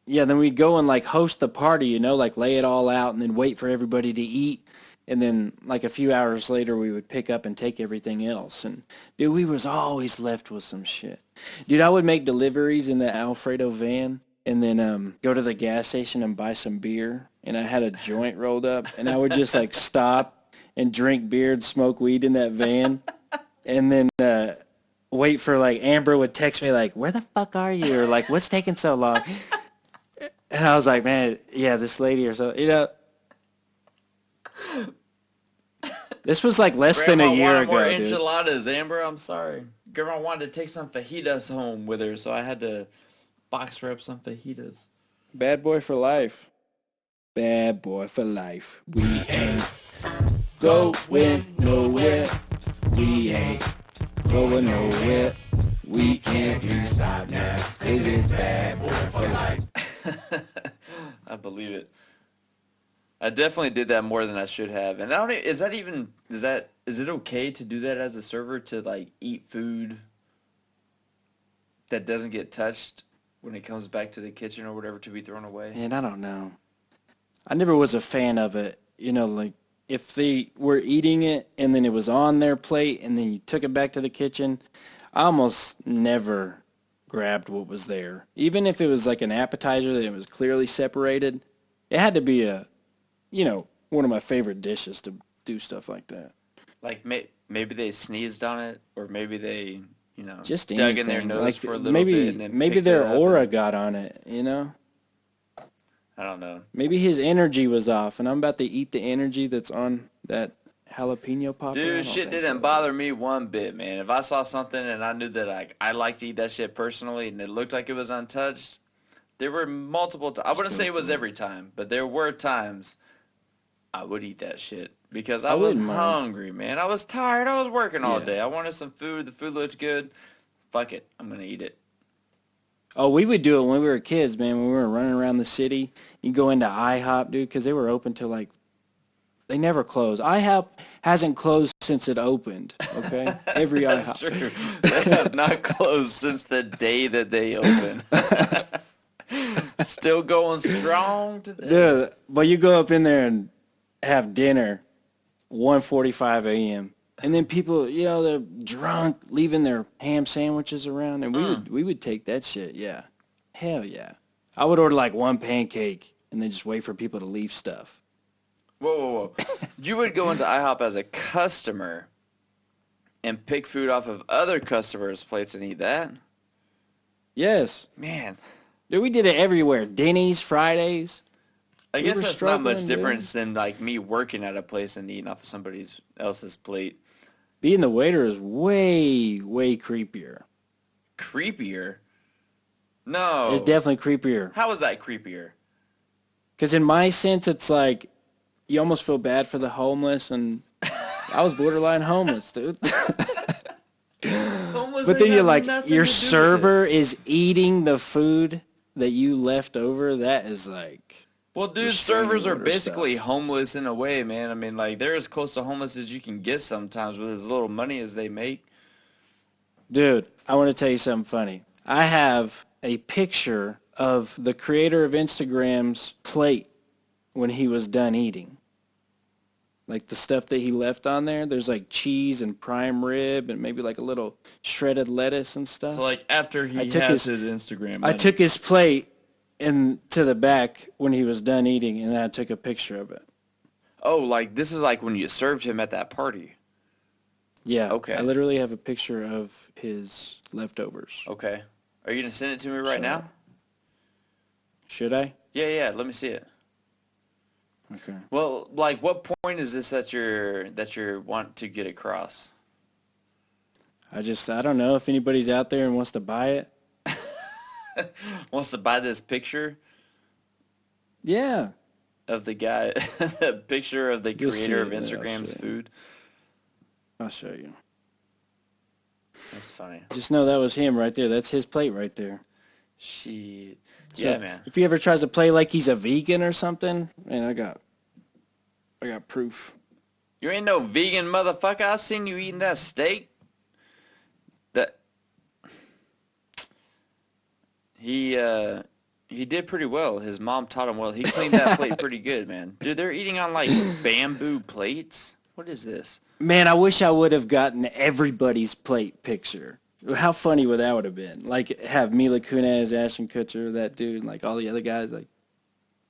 yeah, then we'd go and like host the party, like lay it all out and then wait for everybody to eat. And then like a few hours later, we would pick up and take everything else. And dude, we was always left with some shit. Dude, I would make deliveries in the Alfredo van and then go to the gas station and buy some beer. And I had a joint rolled up and I would just like stop and drink beer and smoke weed in that van. And then wait for like Amber would text me like, where the fuck are you? Or like, what's taking so long? And I was like, man, yeah, this lady or so, This was like less than a year wanted more ago, dude. enchiladas, Amber. I'm sorry. Grandma wanted to take some fajitas home with her, so I had to box wrap some fajitas. Bad boy for life. Bad boy for life. We ain't going nowhere. We ain't going nowhere. We can't be stopped now, 'cause it's bad boy for life. I believe it. I definitely did that more than I should have. And I don't. Is it okay to do that as a server to like eat food that doesn't get touched when it comes back to the kitchen or whatever to be thrown away? Man, I don't know. I never was a fan of it. Like if they were eating it and then it was on their plate and then you took it back to the kitchen, I almost never grabbed what was there. Even if it was like an appetizer that was clearly separated, it had to be one of my favorite dishes to do stuff like that. Like maybe they sneezed on it, or maybe they Just dug anything. in their nose like, for a little maybe, bit and then maybe picked their it up. aura got on it, I don't know. Maybe his energy was off, and I'm about to eat the energy that's on that jalapeno popper. I Dude, don't shit think didn't so. bother me one bit, man. If I saw something and I knew that I liked to eat that shit personally and it looked like it was untouched, there were multiple times. I wouldn't say it was every time, but there were times I would eat that shit because I I was wouldn't mind. hungry, man. I was tired. I was working all Yeah. day. I wanted some food. The food looked good. Fuck it. I'm going to eat it. Oh, we would do it when we were kids, man. When we were running around the city, you go into IHOP, dude, because they were open till like they never close. IHOP hasn't closed since it opened. Okay, every That's IHOP. true. They have not closed since the day that they opened. Still going strong today. Dude, but you go up in there and have dinner, 1:45 a.m. And then people, you know, they're drunk, leaving their ham sandwiches around, and we would take that shit. Yeah, hell yeah. I would order like one pancake and then just wait for people to leave stuff. Whoa. You would go into IHOP as a customer and pick food off of other customers' plates and eat that? Yes, Man, dude, we did it everywhere. Denny's, Fridays. I We guess were that's not much struggling, difference than like me working at a place and eating off of somebody else's plate. Being the waiter is way, way creepier. Creepier? No. It's definitely creepier. How is that creepier? Because in my sense, it's like you almost feel bad for the homeless, and I was borderline homeless, dude. But then you're like, your server is eating the food that you left over. That is like, Well, dude, restraining servers are order basically stuff. homeless in a way, man. I mean, like, they're as close to homeless as you can get sometimes with as little money as they make. dude, I want to tell you something funny. I have a picture of the creator of Instagram's plate when he was done eating. Like the stuff that he left on there, there's like cheese and prime rib and maybe like a little shredded lettuce and stuff. So, like, after he took has his- his Instagram I money. took his plate and to the back when he was done eating, and then I took a picture of it. Oh, like, this is like when you served him at that party. Yeah. Okay. I literally have a picture of his leftovers. Okay. Are you going to send it to me right now? Should I? Yeah, let me see it. Okay. Well, like, what point is this that you're want to get across? I don't know if anybody's out there and wants to buy it. Wants to buy this picture Yeah. of the guy, a picture of the You'll see creator of it, yeah, I'll Instagram's show you. food? I'll show you. That's funny. Just know that was him right there. That's his plate right there. Shit. So Yeah, man. if he ever tries to play like he's a vegan or something, man, I got proof. You ain't no vegan motherfucker. I seen you eating that steak. That he did pretty well. His mom taught him well. He cleaned that plate pretty good, man. Dude, they're eating on like bamboo plates. What is this? Man, I wish I would have gotten everybody's plate picture. How funny would that have been? Like have Mila Kunis, Ashton Kutcher, that dude, and like all the other guys, like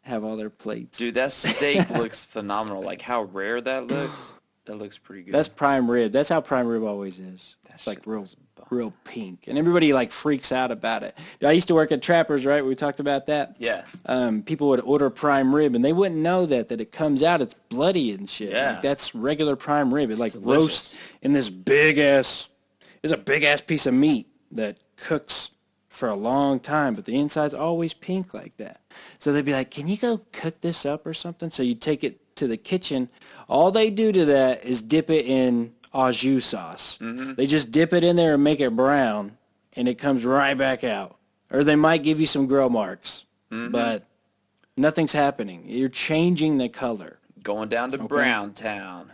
have all their plates. Dude, that steak looks phenomenal. Like how rare that looks. That looks pretty good. That's prime rib. That's how prime rib always is. It's like shit real, looks bomb. real pink, and everybody like freaks out about it. I used to work at Trappers, right? We talked about that. Yeah. People would order prime rib, and they wouldn't know that it comes out, it's bloody and shit. Yeah. Like, that's regular prime rib. It like delicious. roasts in this big ass. It's a big ass piece of meat that cooks for a long time, but the inside's always pink like that. So they'd be like, "Can you go cook this up or something?" So you take it to the kitchen. All they do to that is dip it in au jus sauce. Mm-hmm. They just dip it in there and make it brown, and it comes right back out. Or they might give you some grill marks, but nothing's happening. You're changing the color. Going down to Brown Town.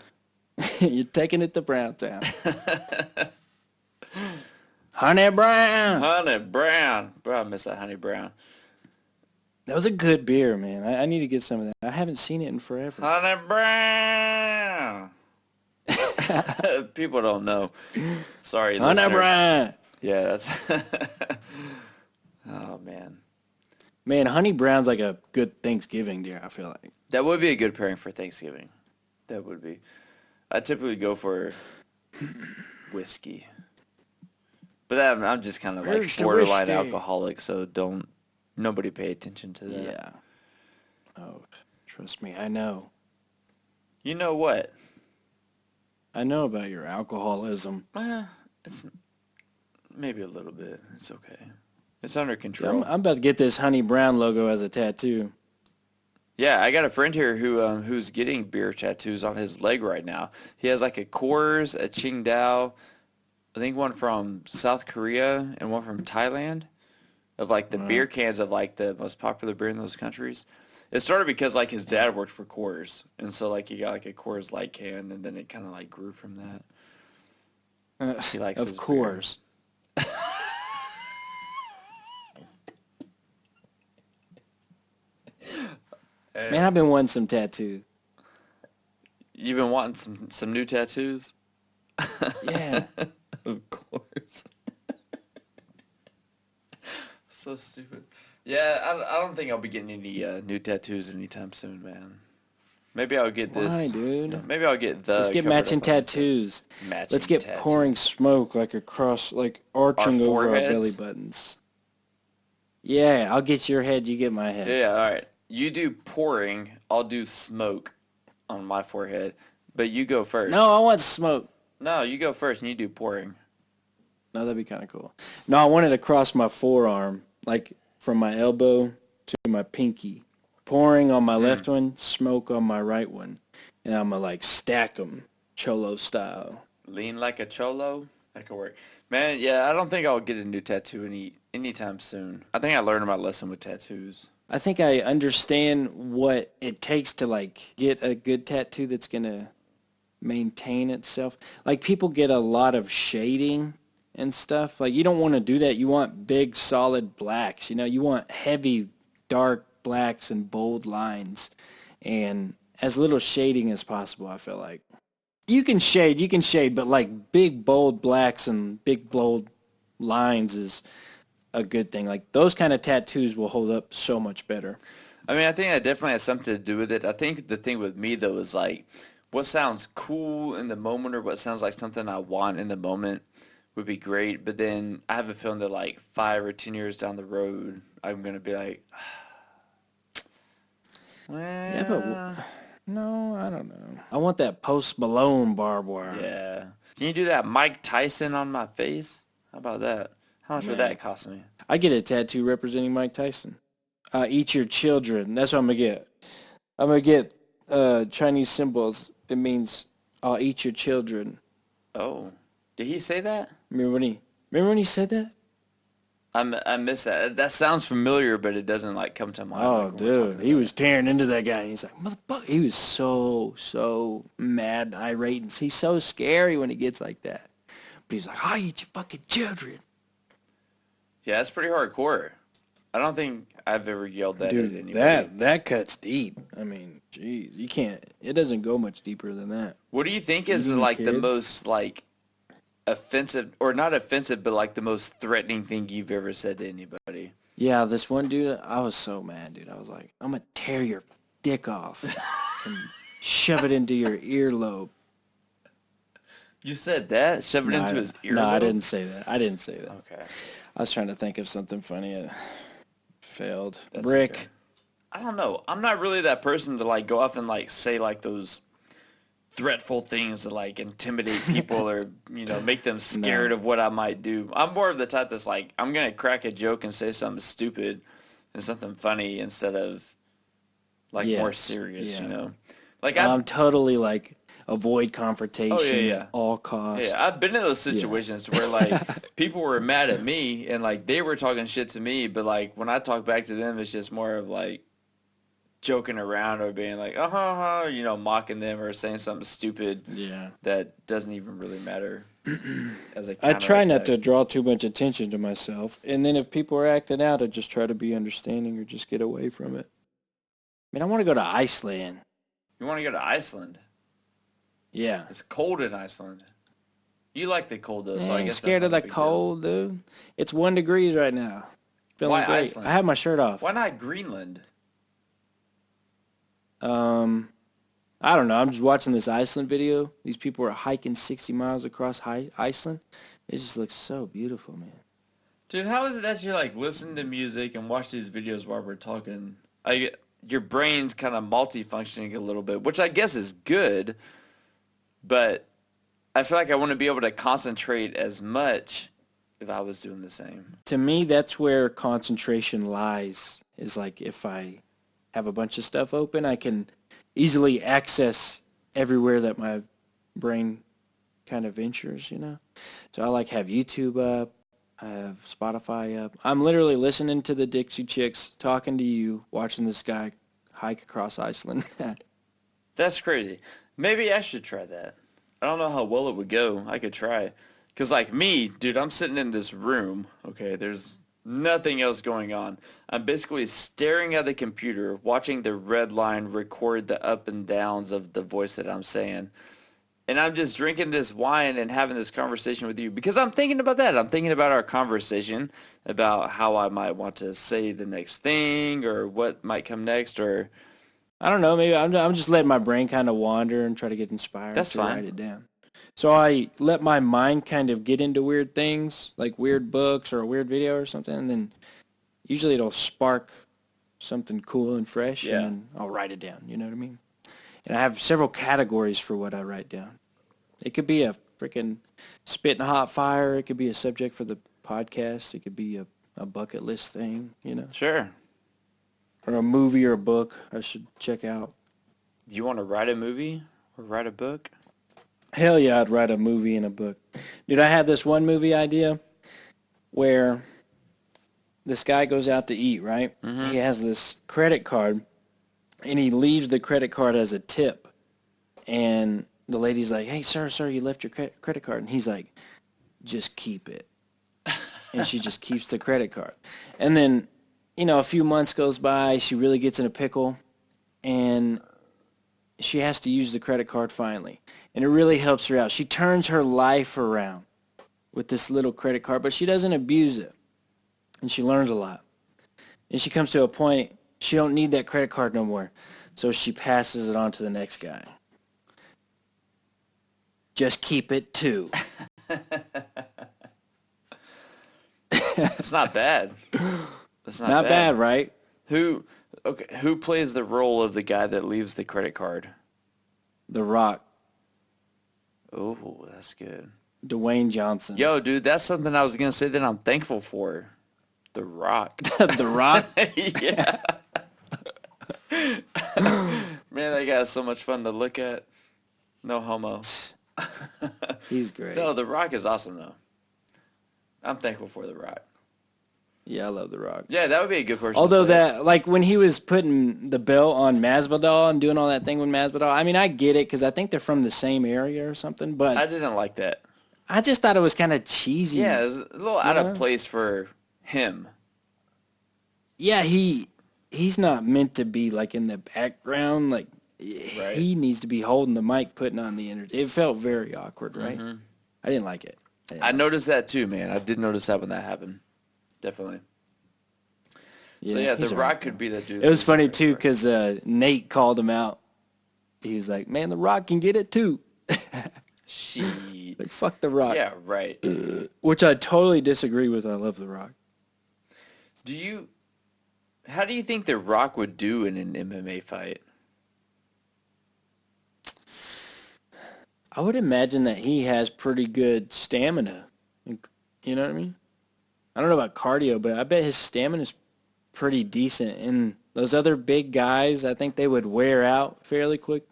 You're taking it to Browntown. Honey Brown. Honey Brown. Bro, I miss that Honey Brown. That was a good beer, man. I need to get some of that. I haven't seen it in forever. Honey Brown. People don't know. Sorry, Honey listeners. Brown. Yeah, that's... Oh, man. Man, Honey Brown's like a good Thanksgiving beer, I feel like. That would be a good pairing for Thanksgiving. That would be. I typically go for whiskey. But I'm just kind of like Where's the borderline whiskey? alcoholic, so nobody pay attention to that. Yeah. Oh, trust me, I know. You know what? I know about your alcoholism. It's maybe a little bit. It's okay. It's under Yeah, control. I'm about to get this Honey Brown logo as a tattoo. Yeah, I got a friend here who's getting beer tattoos on his leg right now. He has like a Coors, a Qingdao, I think one from South Korea and one from Thailand, of like the beer cans of like the most popular beer in those countries. It started because like his dad worked for Coors, and so like he got like a Coors Light can, and then it kind of like grew from that. He likes of his course. Man, I've been wanting some tattoos. You've been wanting some new tattoos? Yeah. Of course. So stupid. Yeah, I don't think I'll be getting any new tattoos anytime soon, man. Maybe I'll get this. Why, dude? Yeah, maybe I'll get the. Let's get matching tattoos. Let's get pouring smoke like across, like arching over our belly buttons. Yeah, I'll get your head. You get my head. Yeah, all right. You do pouring. I'll do smoke on my forehead, but you go first. No, I want smoke. No, you go first, and you do pouring. No, that'd be kind of cool. No, I want it across my forearm, like from my elbow to my pinky. Pouring on my left one, smoke on my right one. And I'm going to like stack them, cholo style. Lean like a cholo? That could work. Man, yeah, I don't think I'll get a new tattoo anytime soon. I think I learned my lesson with tattoos. I think I understand what it takes to like get a good tattoo that's going to maintain itself. Like people get a lot of shading and stuff. Like you don't want to do that. You want big solid blacks. You know, you want heavy dark blacks and bold lines and as little shading as possible. I feel like you can shade, but like big bold blacks and big bold lines is a good thing. Like those kind of tattoos will hold up so much better. I mean, I think that definitely has something to do with it. I think the thing with me though is like what sounds cool in the moment or what sounds like something I want in the moment would be great, but then I have a feeling that like 5 or 10 years down the road I'm gonna be like, well, yeah, but no, I don't know. I want that Post Malone barbed wire. Yeah. Can you do that Mike Tyson on my face? How about that? How much would that cost me? I get a tattoo representing Mike Tyson. Eat your children. That's what I'm gonna get. I'm gonna get Chinese symbols. It means I'll eat your children. Oh, did he say that? Remember when he said that? I missed that. That sounds familiar, but it doesn't like come to mind. Oh, dude, he was tearing into that guy. He's like, motherfucker. He was so mad and irate, and he's so scary when he gets like that. But he's like, I'll eat your fucking children. Yeah, that's pretty hardcore. I don't think I've ever yelled that dude, at anybody. That cuts deep. I mean, geez, you can't. It doesn't go much deeper than that. What do you think is like the most like offensive, or not offensive, but like the most threatening thing you've ever said to anybody? Yeah, this one dude, I was so mad, dude. I was like, I'm gonna tear your dick off and shove it into your earlobe. You said that? Shove it into his earlobe? No, I didn't say that. Okay. I was trying to think of something funny. It failed. That's Brick. Okay. I don't know. I'm not really that person to like go off and like say like those threatful things to like intimidate people or, you know, make them scared of what I might do. I'm more of the type that's like, I'm going to crack a joke and say something stupid and something funny instead of like more serious, you know? Like I'm totally like avoid confrontation at all costs. Yeah, I've been in those situations where like people were mad at me and like they were talking shit to me, but like when I talk back to them, it's just more of like joking around or being like, you know, mocking them or saying something stupid that doesn't even really matter. I try not to draw too much attention to myself, and then if people are acting out, I just try to be understanding or just get away from it. I mean, I want to go to Iceland. You want to go to Iceland? Yeah. It's cold in Iceland. You like the cold though, so I guess scared of the cold, dude. It's 1 degree right now. Feeling great. Iceland? I have my shirt off. Why not Greenland? I don't know. I'm just watching this Iceland video. These people are hiking 60 miles across Iceland. It just looks so beautiful, man. Dude, how is it that you like listen to music and watch these videos while we're talking? Your brain's kind of multi-functioning a little bit, which I guess is good, but I feel like I wouldn't be able to concentrate as much if I was doing the same. To me, that's where concentration lies, is like if I have a bunch of stuff open, I can easily access everywhere that my brain kind of ventures, you know? So I like have YouTube up, I have Spotify up. I'm literally listening to the Dixie Chicks, talking to you, watching this guy hike across Iceland. That's crazy. Maybe I should try that. I don't know how well it would go. I could try. Because like me, dude, I'm sitting in this room. Okay, there's nothing else going on. I'm basically staring at the computer, watching the red line record the up and downs of the voice that I'm saying. And I'm just drinking this wine and having this conversation with you because I'm thinking about that. I'm thinking about our conversation, about how I might want to say the next thing or what might come next, or I don't know, maybe I'm just letting my brain kind of wander and try to get inspired That's to fine. write it down. So I let my mind kind of get into weird things, like weird books or a weird video or something, and then usually it'll spark something cool and fresh, Yeah. and then I'll write it down, you know what I mean? And I have several categories for what I write down. It could be a freaking spitting hot fire. It could be a subject for the podcast. It could be a bucket list thing, you know, sure. or a movie or a book I should check out. Do you want to write a movie or write a book? Hell yeah, I'd write a movie and a book. Dude, I had this one movie idea where this guy goes out to eat, right? Mm-hmm. He has this credit card, and he leaves the credit card as a tip. And the lady's like, hey, sir, you left your credit card. And he's like, just keep it. And she just keeps the credit card. And then, you know, a few months goes by, she really gets in a pickle, and she has to use the credit card finally. And it really helps her out. She turns her life around with this little credit card, but she doesn't abuse it. And she learns a lot. And she comes to a point, she don't need that credit card no more. So she passes it on to the next guy. Just keep it too. It's not bad. That's Not bad, right? Who plays the role of the guy that leaves the credit card? The Rock, Oh, that's good. Dwayne Johnson. Yo, dude, that's something I was going to say that I'm thankful for. The Rock. The Rock? Yeah. Man, that guy's so much fun to look at. No homo. He's great. No, The Rock is awesome, though. I'm thankful for The Rock. Yeah, I love The Rock. Yeah, that would be a good person. Although to play. that, like when he was putting the belt on Masvidal and doing all that thing with Masvidal, I mean, I get it because I think they're from the same area or something, but I didn't like that. I just thought it was kind of cheesy. Yeah, it was a little out of place for him. Yeah, he's not meant to be like in the background. Like Right. he needs to be holding the mic, putting on the energy. It felt very awkward, right? Mm-hmm. I didn't like it. I noticed that too, man. I did notice that when that happened. Definitely. So yeah, he's The all Rock right, could though. be the dude. It was funny too because Nate called him out. He was like, "Man, The Rock can get it too." She. Like fuck The Rock. Yeah, right. Which I totally disagree with. I love The Rock. How do you think The Rock would do in an MMA fight? I would imagine that he has pretty good stamina. You know what I mean? I don't know about cardio, but I bet his stamina is pretty decent. And those other big guys, I think they would wear out fairly quick.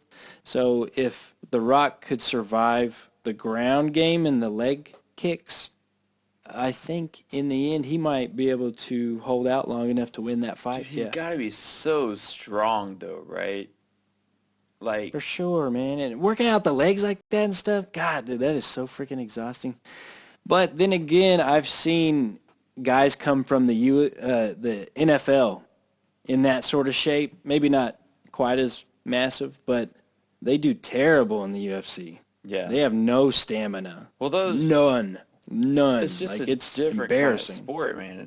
So if The Rock could survive the ground game and the leg kicks, I think in the end he might be able to hold out long enough to win that fight. Dude, he's got to be so strong, though, right? Like, For sure, man. And working out the legs like that and stuff, God, dude, that is so freaking exhausting. But then again, I've seen guys come from the NFL in that sort of shape. Maybe not quite as massive, but they do terrible in the UFC. yeah. They have no stamina. Well, those None. it's just like a it's different embarrassing. kind of sport, man.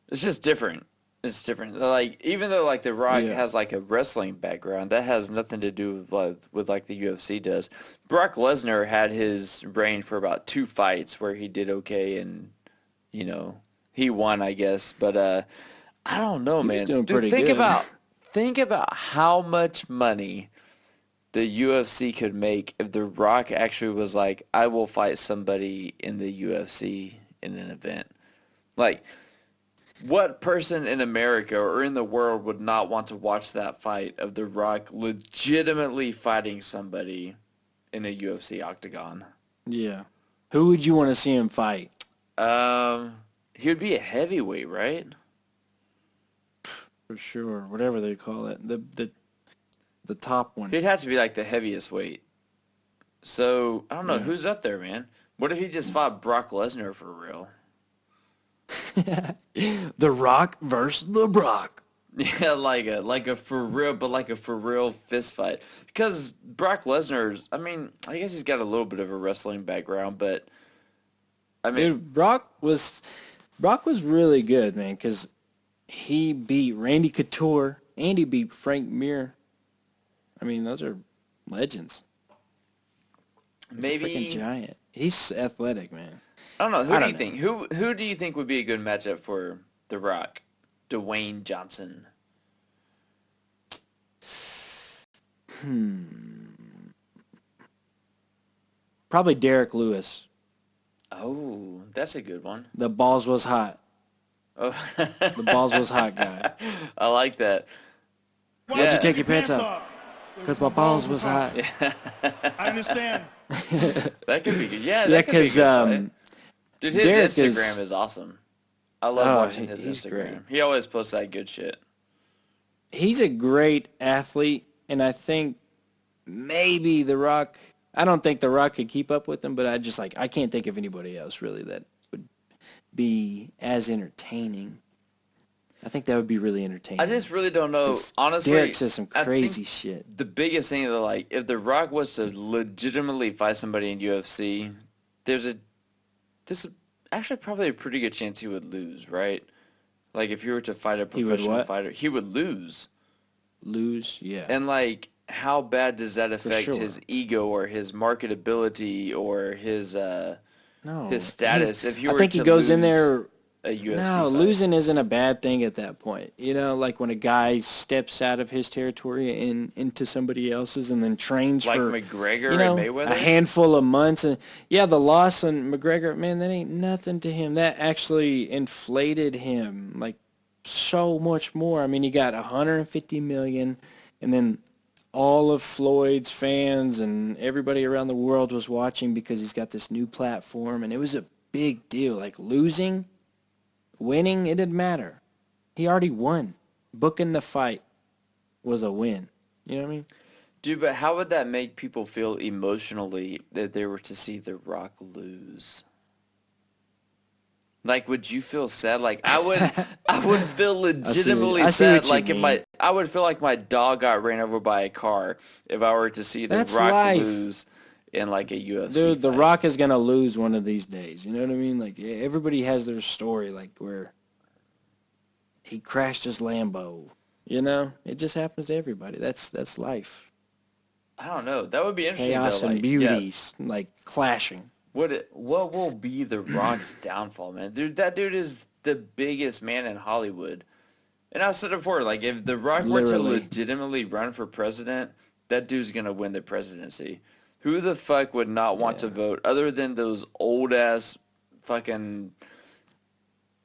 It's just different. It's different. Like, even though like The Rock Yeah. has like a wrestling background, that has nothing to do with like the UFC does. Brock Lesnar had his reign for about 2 fights where he did okay, and you know he won, I guess. But I don't know, He was man. doing Dude, pretty think good. think about how much money the UFC could make if The Rock actually was like, I will fight somebody in the UFC in an event. Like, What person in America or in the world would not want to watch that fight of The Rock legitimately fighting somebody in a UFC octagon? Yeah. Who would you want to see him fight? He would be a heavyweight, right? For sure. Whatever they call it. The top one. He'd have to be like the heaviest weight. So, I don't know. Who's up there, man? What if he just fought Brock Lesnar for real? The Rock versus the Brock. Yeah, like a for real, but like a for real fist fight. Because Brock Lesnar's, I mean, I guess he's got a little bit of a wrestling background, but I mean, Dude, Brock was really good, man, because he beat Randy Couture and he beat Frank Mir. I mean, those are legends. He's a freaking maybe giant. He's athletic, man. I don't know. Who I do don't you think? Who do you think would be a good matchup for The Rock? Dwayne Johnson. Probably Derek Lewis. Oh, that's a good one. The balls was hot. Oh, The balls was hot guy. I like that. Why'd you take your pants off? Because my balls was hot. I understand. That could be good. Yeah, Yeah, that could be because good. Dude, his Derek Instagram is awesome. I love watching his he's Instagram. great. He always posts that good shit. he's a great athlete, and I think maybe The Rock. I don't think The Rock could keep up with him, but I can't think of anybody else really that would be as entertaining. I think that would be really entertaining. I just really don't know. 'Cause Honestly, Derek says some I crazy think shit. the biggest thing that, like, if The Rock was to legitimately fight somebody in UFC, there's actually probably a pretty good chance he would lose, right? Like, if you were to fight a He would professional what? fighter, he would lose. Lose, yeah. And, like, how bad does that affect sure. his ego or his marketability or his No, his status? If you I were think he to goes in lose there. a UFC No, fight. losing isn't a bad thing at that point. You know, like when a guy steps out of his territory and into somebody else's and then trains Like for McGregor you know, and Mayweather? a handful of months. And yeah, the loss on McGregor, man, that ain't nothing to him. That actually inflated him like so much more. I mean, he got 150 million, and then all of Floyd's fans and everybody around the world was watching because he's got this new platform, and it was a big deal. Like losing, winning, it didn't matter. He already won. Booking the fight was a win. You know what I mean? Dude, but how would that make people feel emotionally if they were to see The Rock lose? Like, would you feel sad? Like, I would feel legitimately I see what sad. you Like, mean. I would feel like my dog got ran over by a car if I were to see The That's Rock life. lose in like a UFC Dude, The fight. Rock is going to lose one of these days. You know what I mean? Like, yeah, everybody has their story, like, where he crashed his Lambo. You know? It just happens to everybody. That's life. I don't know. That would be interesting. Chaos though. and Like, beauties, like, clashing. What will be The Rock's downfall, man? Dude, that dude is the biggest man in Hollywood. And I've said it before, like, if The Rock were to Literally. legitimately run for president, that dude's going to win the presidency. Who the fuck would not want to vote other than those old-ass fucking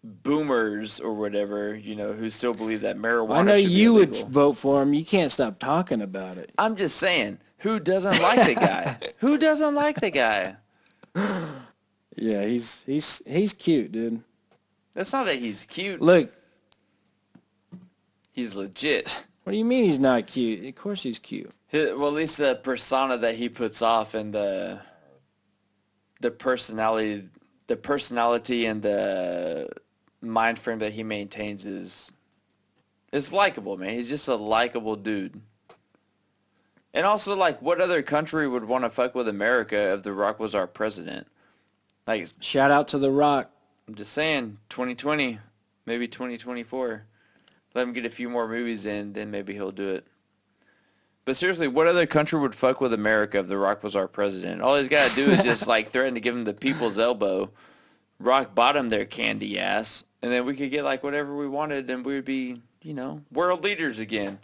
boomers or whatever, you know, who still believe that marijuana I know should be you would illegal? vote for him. You can't stop talking about it. I'm just saying, who doesn't like the guy? Who doesn't like the guy? Yeah, he's cute, dude. That's not that he's cute. Look, He's legit. what do you mean he's not cute? Of course he's cute. Well, at least the persona that he puts off and the personality and the mind frame that he maintains is likable, man. He's just a likable dude. And also, like, what other country would want to fuck with America if The Rock was our president? Like, Shout out to The Rock. I'm just saying, 2020, maybe 2024. Let him get a few more movies in, then maybe he'll do it. But seriously, what other country would fuck with America if The Rock was our president? All he's got to do is just, like, threaten to give him the people's elbow, rock bottom their candy ass, and then we could get, like, whatever we wanted, and we would be, you know, world leaders again.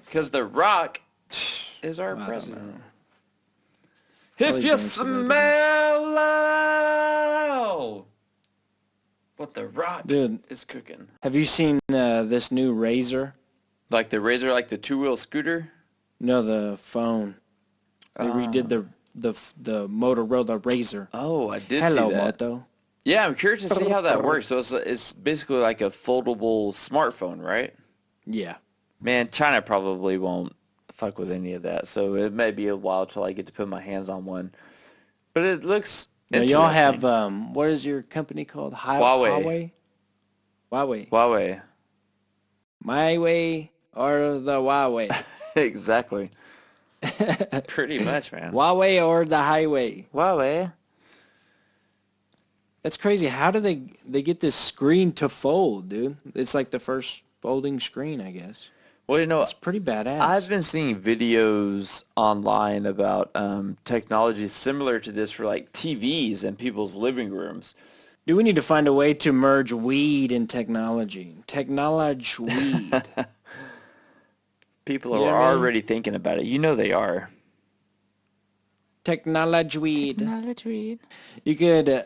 Because The Rock is our president. If these you damn celebrities. smell what the Rock Dude. is cooking. Have you seen this new Razor? Like the Razor, like the two-wheel scooter? No, the phone. They redid the Motorola Razor. Oh, I did Hello, see that. Moto. Yeah, I'm curious to see how that works. So it's basically like a foldable smartphone, right? Yeah. Man, China probably won't fuck with any of that, so it may be a while till I get to put my hands on one. But it looks Now, interesting. y'all have, what is your company called? Huawei. Huawei. Huawei. My way or the Huawei? Exactly. Pretty much, man. Huawei or the highway? Huawei. That's crazy. How do they get this screen to fold, dude? It's like the first folding screen, I guess. Well, It's pretty badass. I've been seeing videos online about technology similar to this for like TVs in people's living rooms. Do we need to find a way to merge weed and technology? Technology weed. People You know are what I mean? already thinking about it. You know they are. Technology weed. Technology. You could,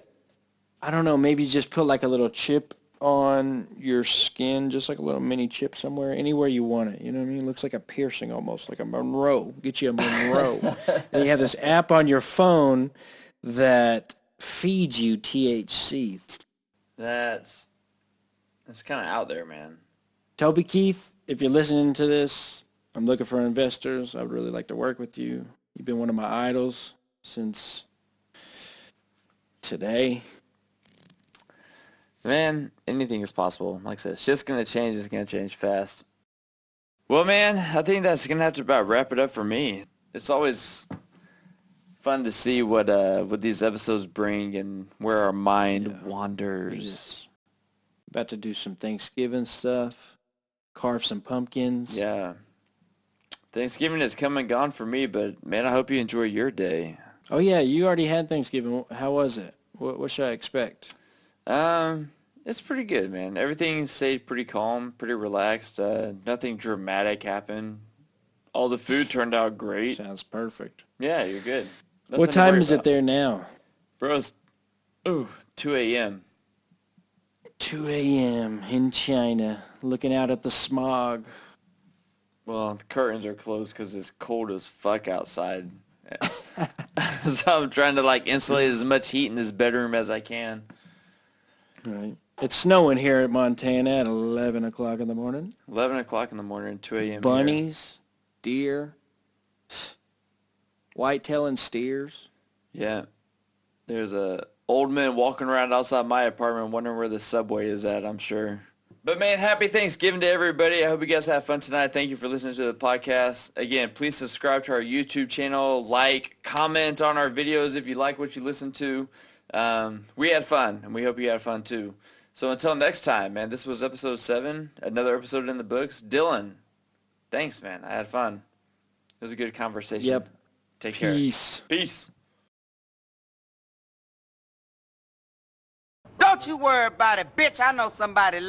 I don't know, maybe just put like a little chip on your skin, just like a little mini chip somewhere, anywhere you want it. You know what I mean? It looks like a piercing almost, like a Monroe. Get you a Monroe. And you have this app on your phone that feeds you THC. That's kind of out there, man. Toby Keith, if you're listening to this, I'm looking for investors. I would really like to work with you. You've been one of my idols since today. Man, anything is possible. Like I said, it's just going to change. It's going to change fast. Well, man, I think that's going to have to about wrap it up for me. It's always fun to see what these episodes bring and where our mind wanders. About to do some Thanksgiving stuff. Carve some pumpkins. Yeah. Thanksgiving is come and gone for me, but, man, I hope you enjoy your day. Oh, yeah, you already had Thanksgiving. How was it? What should I expect? It's pretty good, man. Everything stayed pretty calm, pretty relaxed. Nothing dramatic happened. All the food turned out great. Sounds perfect. Yeah, you're good. Nothing What to time worry is it about. there now? Bro, it's 2 a.m. 2 a.m. in China, looking out at the smog. Well, the curtains are closed because it's cold as fuck outside. So I'm trying to, like, insulate as much heat in this bedroom as I can. Right. It's snowing here at Montana at 11 o'clock in the morning. 11 o'clock in the morning, 2 a.m. here. Bunnies, deer, whitetail and steers. Yeah. There's a old man walking around outside my apartment wondering where the subway is at, I'm sure. But, man, happy Thanksgiving to everybody. I hope you guys have fun tonight. Thank you for listening to the podcast. Again, please subscribe to our YouTube channel. Like, comment on our videos if you like what you listen to. We had fun, and we hope you had fun, too. So until next time, man, this was episode 7, another episode in the books. Dillon, thanks, man. I had fun. It was a good conversation. Yep. Take care. Peace. Peace. Don't you worry about it, bitch. I know somebody